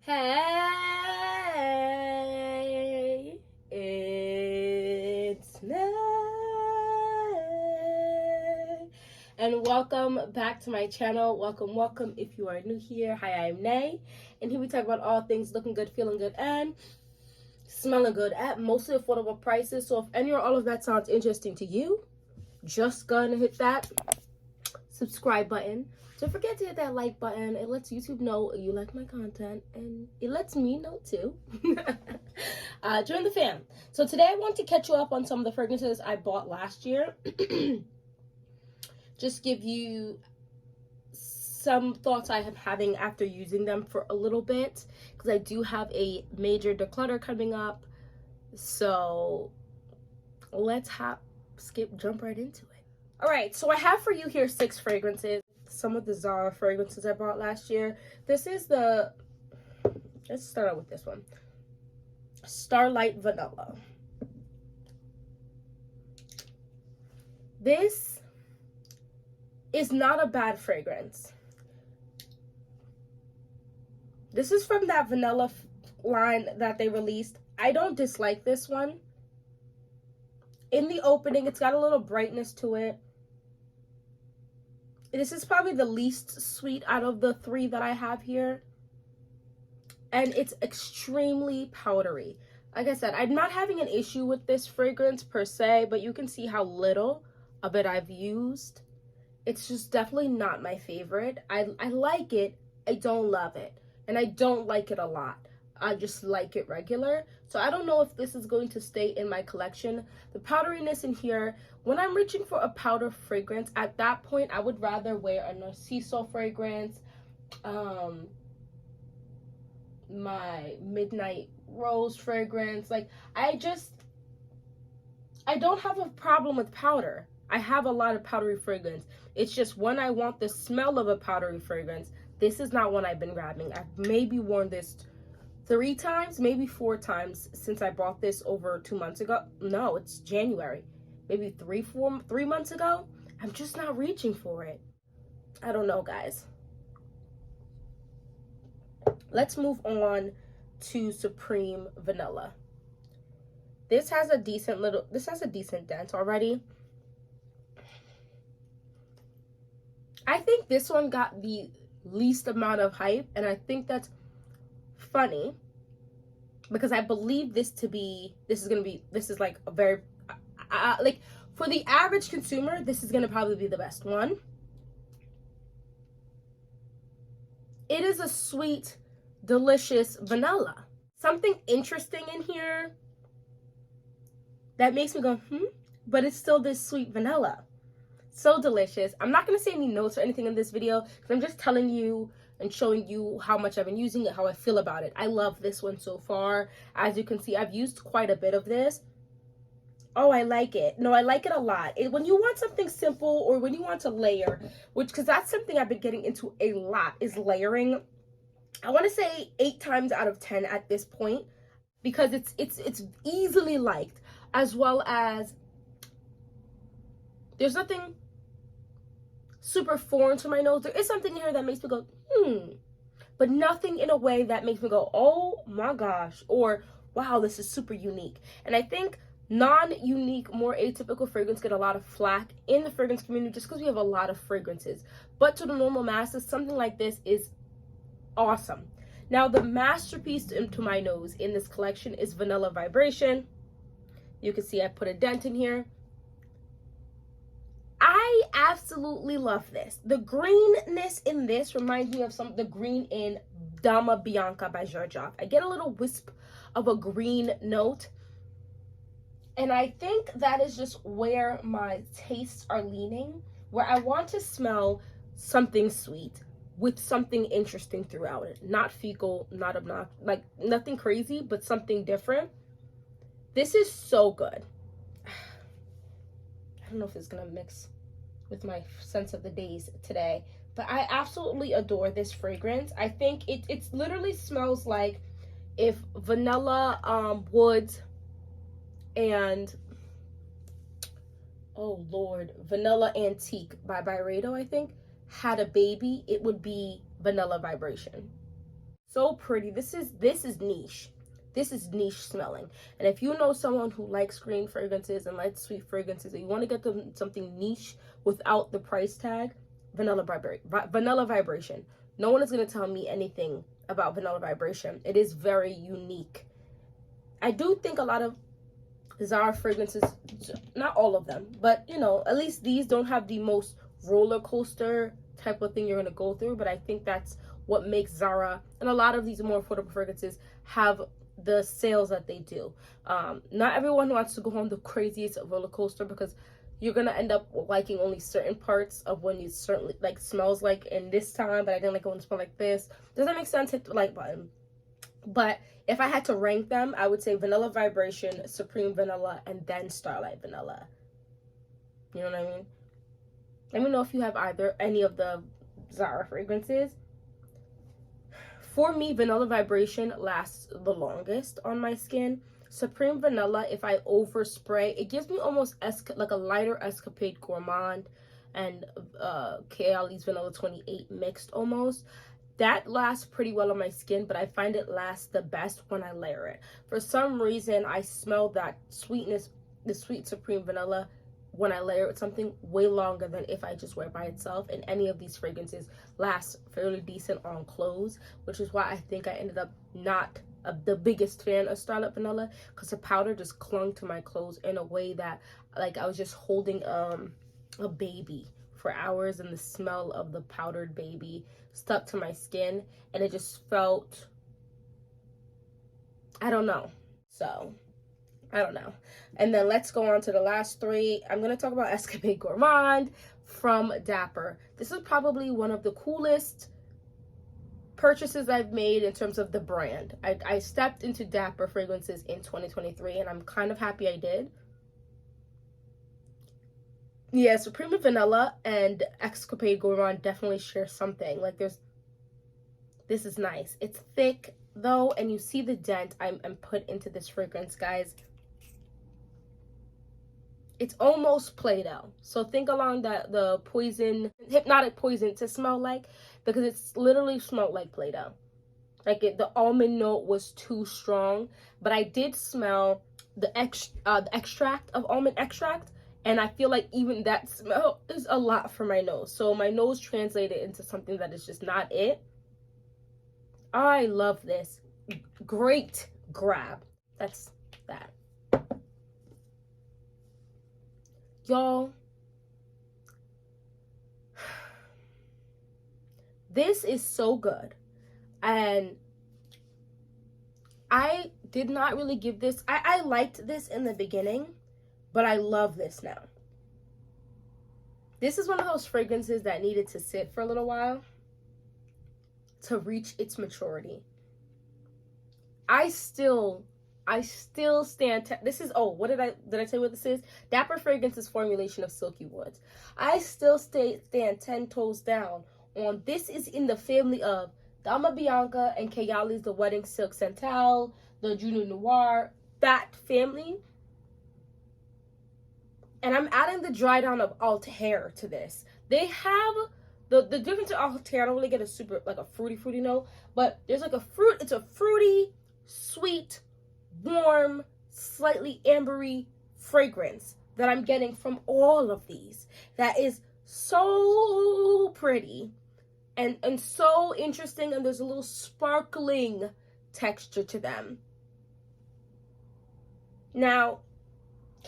Hey, it's Nay, and welcome back to my channel. Welcome if you are new here. Hi, I'm Nay, and here we talk about all things looking good, feeling good, and smelling good at mostly affordable prices. So if any or all of that sounds interesting to you, just go ahead and hit that subscribe button. Don't forget to hit that like button. It lets YouTube know you like my content, and it lets me know too. Join the fam. So today I want to catch you up on some of the fragrances I bought last year. Just give you some thoughts I am having after using them for a little bit, because I do have a major declutter coming up. So let's jump right into it. All right, so I have for you here 6 fragrances. Some of the Zara fragrances I bought last year. This is let's start out with this one. Starlight Vanilla. This is not a bad fragrance. This is from that vanilla line that they released. I don't dislike this one. In the opening, it's got a little brightness to it. This is probably the least sweet out of the 3 that I have here. And it's extremely powdery. Like I said, I'm not having an issue with this fragrance per se, but you can see how little of it I've used. It's just definitely not my favorite. I like it. I don't love it. And I don't like it a lot. I just like it regular. So I don't know if this is going to stay in my collection. The powderiness in here, when I'm reaching for a powder fragrance, at that point I would rather wear a Narciso fragrance, my Midnight Rose fragrance. Like, I don't have a problem with powder. I have a lot of powdery fragrance. It's just when I want the smell of a powdery fragrance, this is not one I've been grabbing. I've maybe worn this 3 times, maybe 4 times since I bought this over 2 months ago. No, it's January. Maybe 3 months ago. I'm just not reaching for it. I don't know, guys. Let's move on to Supreme Vanilla. This has a decent dent already. I think this one got the least amount of hype, and I think that's funny, because I believe this is like a very like, for the average consumer, this is gonna probably be the best one. It is a sweet, delicious vanilla. Something interesting in here that makes me go but it's still this sweet vanilla. So delicious. I'm not gonna say any notes or anything in this video, because I'm just telling you and showing you how much I've been using it, how I feel about it. I love this one so far. As you can see, I've used quite a bit of this. Oh, I like it. No, I like it a lot. When you want something simple, or when you want to layer, because that's something I've been getting into a lot, is layering. I want to say 8 times out of 10 at this point, because it's easily liked, as well as there's nothing super foreign to my nose. There is something here that makes me go, but nothing in a way that makes me go, oh my gosh, or wow, this is super unique. And I think non-unique, more atypical fragrance get a lot of flack in the fragrance community just because we have a lot of fragrances. But to the normal masses, something like this is awesome. Now, the masterpiece to my nose in this collection is Vanilla Vibration. You can see I put a dent in here. I absolutely love this. The greenness in this reminds me of the green in Dama Bianca by Xerjoff. I get a little wisp of a green note. And I think that is just where my tastes are leaning, where I want to smell something sweet with something interesting throughout it. Not fecal, not obnoxious, like nothing crazy, but something different. This is so good. I don't know if it's gonna mix with my sense of the days today, but I absolutely adore this fragrance. I think it literally smells like if vanilla, woods, and oh Lord, Vanilla Antique by Byredo, I think, had a baby, it would be Vanilla Vibration. So pretty. This is niche. This is niche smelling. And if you know someone who likes green fragrances and likes sweet fragrances, and you want to get them something niche without the price tag, Vanilla Vibration. No one is going to tell me anything about Vanilla Vibration. It is very unique. I do think a lot of Zara fragrances, not all of them, but you know, at least these don't have the most roller coaster type of thing you're going to go through. But I think that's what makes Zara and a lot of these more affordable fragrances have the sales that they do. Not everyone wants to go on the craziest roller coaster, because you're gonna end up liking only certain parts of when you certainly like smells like in this time, but I didn't like it when it smelled like this. Does that make sense? Hit the like button. But if I had to rank them, I would say Vanilla Vibration, Supreme Vanilla, and then Starlight Vanilla. You know what I mean? Let me know if you have any of the Zara fragrances. For me, Vanilla Vibration lasts the longest on my skin. Supreme Vanilla, if I overspray, it gives me almost like a lighter Escapade Gourmand and Kayali's Vanilla 28 mixed almost. That lasts pretty well on my skin, but I find it lasts the best when I layer it. For some reason, I smell that sweetness, the sweet Supreme Vanilla, when I layer it with something way longer than if I just wear it by itself. And any of these fragrances last fairly decent on clothes, which is why I think I ended up not the biggest fan of Starlight Vanilla, because the powder just clung to my clothes in a way that like I was just holding a baby for hours, and the smell of the powdered baby stuck to my skin, and it just felt, I don't know. So I don't know. And then let's go on to the last three. I'm going to talk about Escapade Gourmand from Dapper. This is probably one of the coolest purchases I've made in terms of the brand. I stepped into Dapper fragrances in 2023, and I'm kind of happy I did. Yeah, Supreme Vanilla and Escapade Gourmand definitely share something. Like this is nice. It's thick though, and you see the dent I'm put into this fragrance, guys. It's almost Play-Doh. So think along the poison, hypnotic poison to smell like, because it's literally smelled like Play-Doh. Like the almond note was too strong, but I did smell the extract of almond extract, and I feel like even that smell is a lot for my nose. So my nose translated into something that is just not it. I love this. Great grab. That's that. Y'all, this is so good. And I did not really give this, I liked this in the beginning, but I love this now. This is one of those fragrances that needed to sit for a little while to reach its maturity. I still stand, this is, oh, what did I tell you what this is? Dapper Fragrance's formulation of Silky Woods. I still stand 10 toes down on this is in the family of Dama Bianca and Kayali's The Wedding Silk Santal, the Juno Noir, that family. And I'm adding the dry down of Altair to this. They have the difference in Altair, I don't really get a super, like a fruity note, but there's like it's a fruity, sweet, warm, slightly ambery fragrance that I'm getting from all of these. That is so pretty and so interesting, and there's a little sparkling texture to them. Now,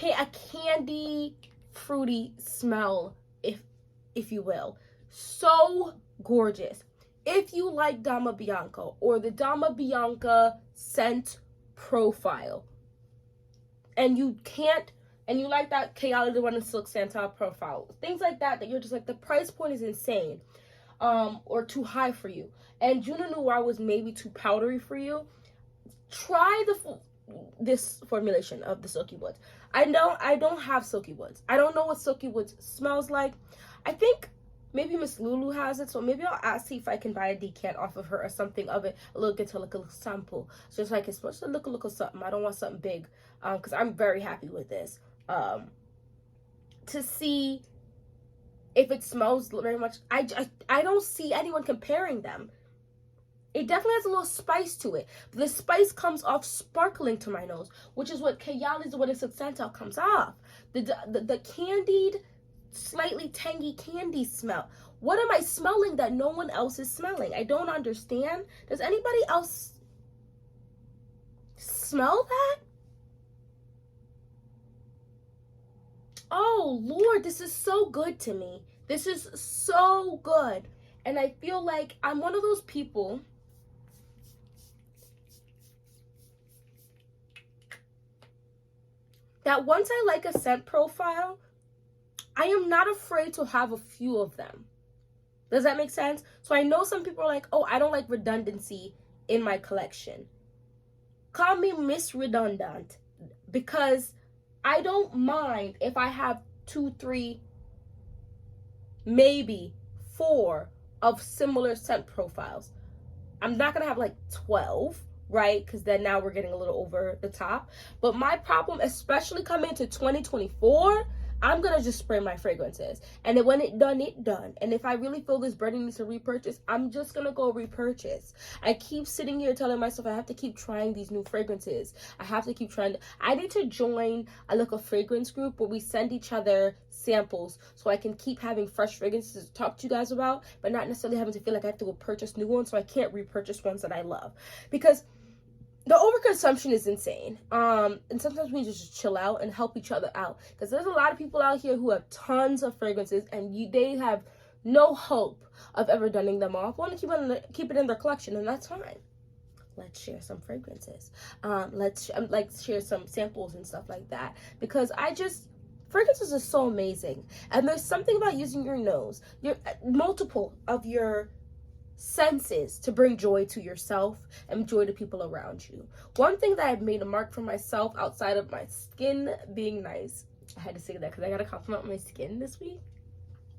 a candy, fruity smell, if you will. So gorgeous. If you like Dama Bianca or the Dama Bianca scent profile, and you like that Kayali the One in Silk Santa profile, things like that you're just like, the price point is insane, or too high for you, and Juno Noir was maybe too powdery for you, try this formulation of the Silky Woods. I don't have Silky Woods. I don't know what Silky Woods smells like. I think maybe Miss Lulu has it, so maybe I'll ask, see if I can buy a decant off of her or something of it, a little sample, just so I can smell, just a little something. I don't want something big, because I'm very happy with this. To see if it smells very much. I don't see anyone comparing them. It definitely has a little spice to it. But the spice comes off sparkling to my nose, which is what Kayali's What Is Accental comes off. The candied, slightly tangy candy smell. What am I smelling that no one else is smelling? I don't understand. Does anybody else smell that? Oh, Lord, this is so good to me. This is so good. And I feel like I'm one of those people that once I like a scent profile, I am not afraid to have a few of them. Does that make sense? So I know some people are like, oh, I don't like redundancy in my collection. Call me Miss Redundant, because I don't mind if I have 2, 3, maybe 4 of similar scent profiles. I'm not gonna have like 12, right? Because then now we're getting a little over the top. But my problem, especially coming into 2024, I'm gonna just spray my fragrances, and then when it done. And if I really feel this burning needs to repurchase, I'm just gonna go repurchase. I keep sitting here telling myself I have to keep trying these new fragrances. I need to join a fragrance group where we send each other samples, so I can keep having fresh fragrances to talk to you guys about, but not necessarily having to feel like I have to go purchase new ones, so I can't repurchase ones that I love, because the overconsumption is insane. And sometimes we just chill out and help each other out, because there's a lot of people out here who have tons of fragrances, and they have no hope of ever dunning them off. Want to keep it in their collection, and that's fine. Let's share some fragrances. Let's share some samples and stuff like that, because fragrances are so amazing, and there's something about using your nose, your multiple of your senses, to bring joy to yourself and joy to people around you. One thing that I've made a mark for myself, outside of my skin being nice, I had to say that because I got to compliment my skin this week.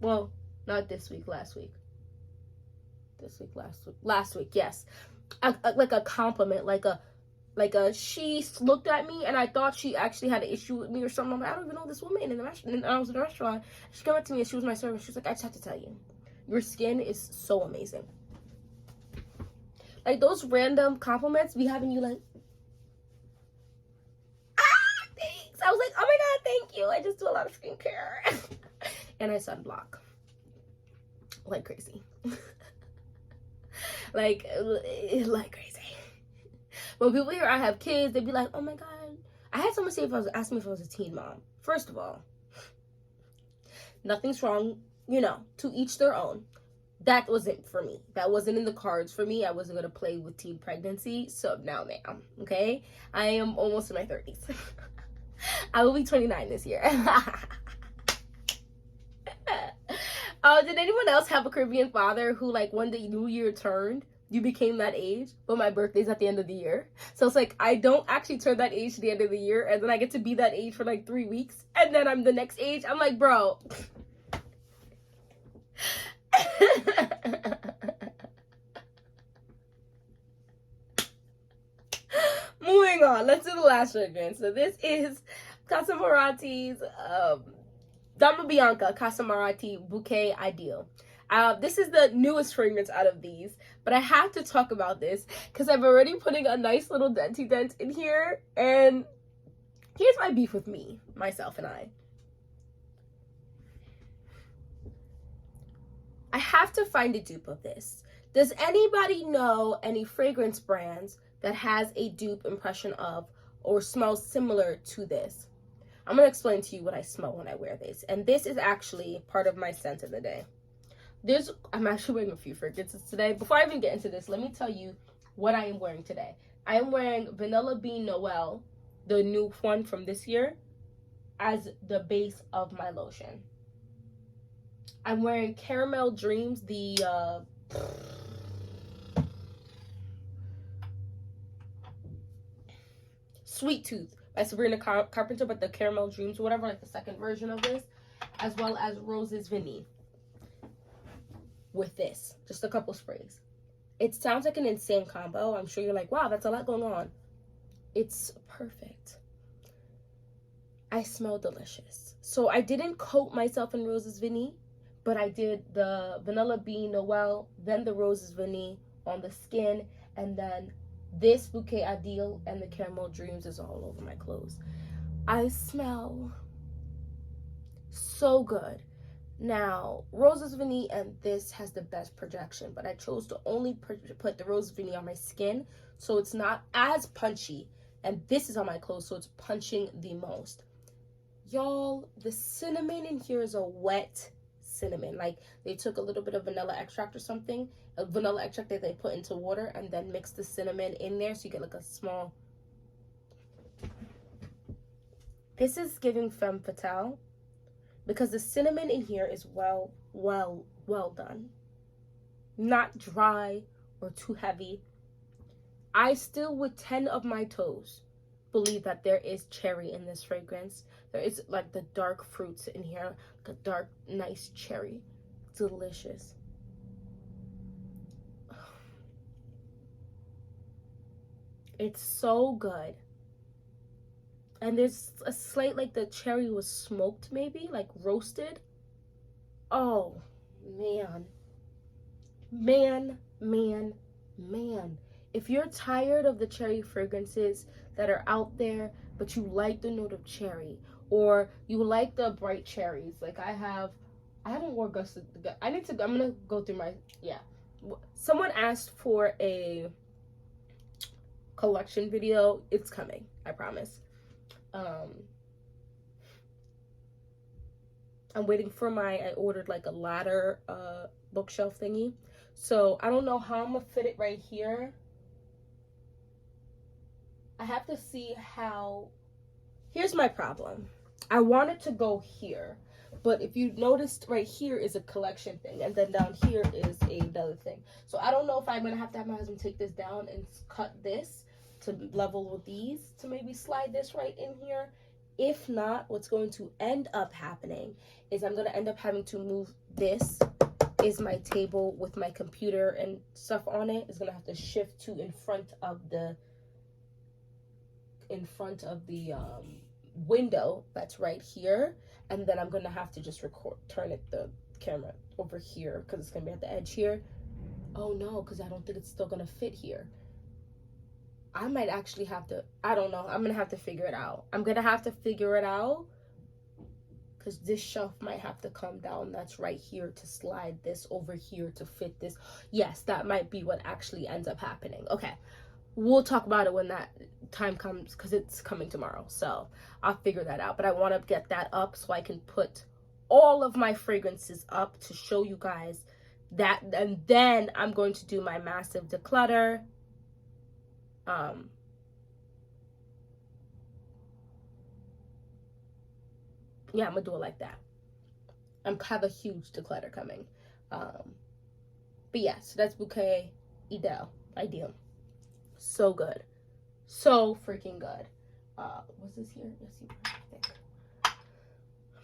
Well, not this week, last week. Last week, yes. Like a compliment, like she looked at me and I thought she actually had an issue with me or something. I'm like, I don't even know this woman in the restaurant. And I was in the restaurant. She came up to me and she was my servant. She was like, I just have to tell you, your skin is so amazing. Like, those random compliments be having you like, thanks. I was like, oh my God, thank you. I just do a lot of skincare. And I sunblock like crazy. like crazy. When people hear I have kids, they be like, oh my God. I had someone ask me if I was a teen mom. First of all, nothing's wrong, to each their own. That wasn't for me. That wasn't in the cards for me. I wasn't going to play with teen pregnancy. So now, ma'am, okay? I am almost in my 30s. I will be 29 this year. Did anyone else have a Caribbean father who, like, when the new year turned, you became that age, but my birthday's at the end of the year? So it's like, I don't actually turn that age to the end of the year, and then I get to be that age for like 3 weeks, and then I'm the next age. I'm like, bro. Moving on, let's do the last fragrance. So this is Casa Marati's Dama Bianca Casa Marati Bouquet Ideal. This is the newest fragrance out of these, but I have to talk about this because I'm already putting a nice little denty dent in here, and here's my beef with myself and I. I have to find a dupe of this. Does anybody know any fragrance brands that has a dupe impression of or smells similar to this? I'm going to explain to you what I smell when I wear this. And this is actually part of my scent of the day. I'm actually wearing a few fragrances today. Before I even get into this, let me tell you what I am wearing today. I am wearing Vanilla Bean Noel, the new one from this year, as the base of my lotion. I'm wearing Caramel Dreams, the Sweet Tooth by Sabrina Carpenter, but the Caramel Dreams or whatever, like the second version of this, as well as Roses Vinny with this. Just a couple sprays. It sounds like an insane combo. I'm sure you're like, wow, that's a lot going on. It's perfect. I smell delicious. So I didn't coat myself in Roses Vinny, but I did the Vanilla Bean Noel, then the Roses Vinny, on the skin, and then this Bouquet Ideal and the Caramel Dreams is all over my clothes. I smell so good. Now, Roses Vanille and this has the best projection, but I chose to only put the Roses Vanille on my skin, so it's not as punchy. And this is on my clothes, so it's punching the most. Y'all, the cinnamon in here is a wet cinnamon. Like, they took a little bit of vanilla extract or something, a vanilla extract that they put into water, and then mix the cinnamon in there, so you get like a small... This is giving femme fatale, because the cinnamon in here is well done. Not dry or too heavy. I still, with 10 of my toes, believe that there is cherry in this fragrance. There is like the dark fruits in here, like a dark, nice cherry. Delicious. It's so good. And there's a slight, like the cherry was smoked maybe, like roasted. Oh, man. Man. If you're tired of the cherry fragrances that are out there, but you like the note of cherry, or you like the bright cherries, like I haven't worn Gusset. I'm gonna go through my, yeah. Someone asked for a collection video. It's coming, I promise. I'm waiting for I ordered like a ladder bookshelf thingy. So I don't know how I'm gonna fit it right here. I have to see how. Here's my problem. I want it to go here, but if you noticed, right here is a collection thing, and then down here is another thing. So I don't know if I'm gonna have to have my husband take this down and cut this to level with these to maybe slide this right in here. If not, what's going to end up happening is I'm going to end up having to move this is my table with my computer and stuff on it. It's going to have to shift to in front of the window that's right here, and then I'm going to have to just turn the camera over here because it's going to be at the edge here. Oh no, because I don't think it's still going to fit here. I might actually have to, I don't know. I'm going to have to figure it out. Because this shelf might have to come down. That's right here to slide this over here to fit this. Yes, that might be what actually ends up happening. Okay. We'll talk about it when that time comes, because it's coming tomorrow. So I'll figure that out. But I want to get that up so I can put all of my fragrances up to show you guys that. And then I'm going to do my massive declutter. Yeah, I'm gonna do it like that. I have a huge declutter coming. But yeah, so that's Bouquet Ideal. So good. So freaking good. Was this here? Yes, I think.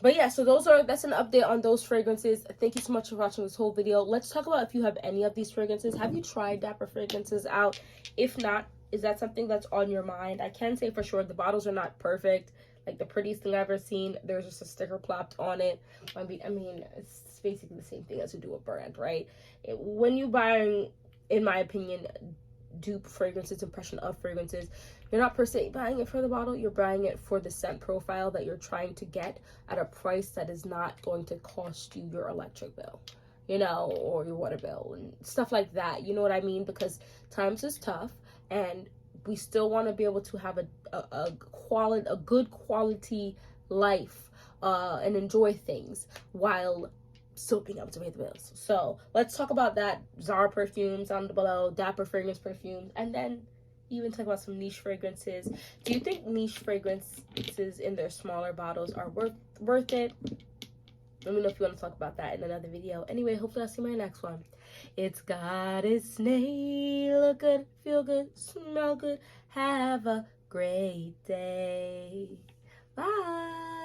But yeah, so that's an update on those fragrances. Thank you so much for watching this whole video. Let's talk about if you have any of these fragrances. Have you tried Dapper fragrances out? If not, is that something that's on your mind? I can say for sure the bottles are not perfect. Like the prettiest thing I've ever seen, there's just a sticker plopped on it. I mean, it's basically the same thing as you do a brand, right? When you buy, in my opinion, dupe fragrances, impression of fragrances, you're not per se buying it for the bottle. You're buying it for the scent profile that you're trying to get at a price that is not going to cost you your electric bill, you know, or your water bill and stuff like that. You know what I mean? Because times is tough, and we still want to be able to have a good quality life and enjoy things while still being able to pay the bills. So let's talk about that. Zara perfumes down below, Dapper fragrance perfumes, and then even talk about some niche fragrances. Do you think niche fragrances in their smaller bottles are worth it? Let me know if you want to talk about that in another video. Anyway, hopefully I'll see you in my next one. It's goddessnayr. Look good, feel good, smell good. Have a great day. Bye.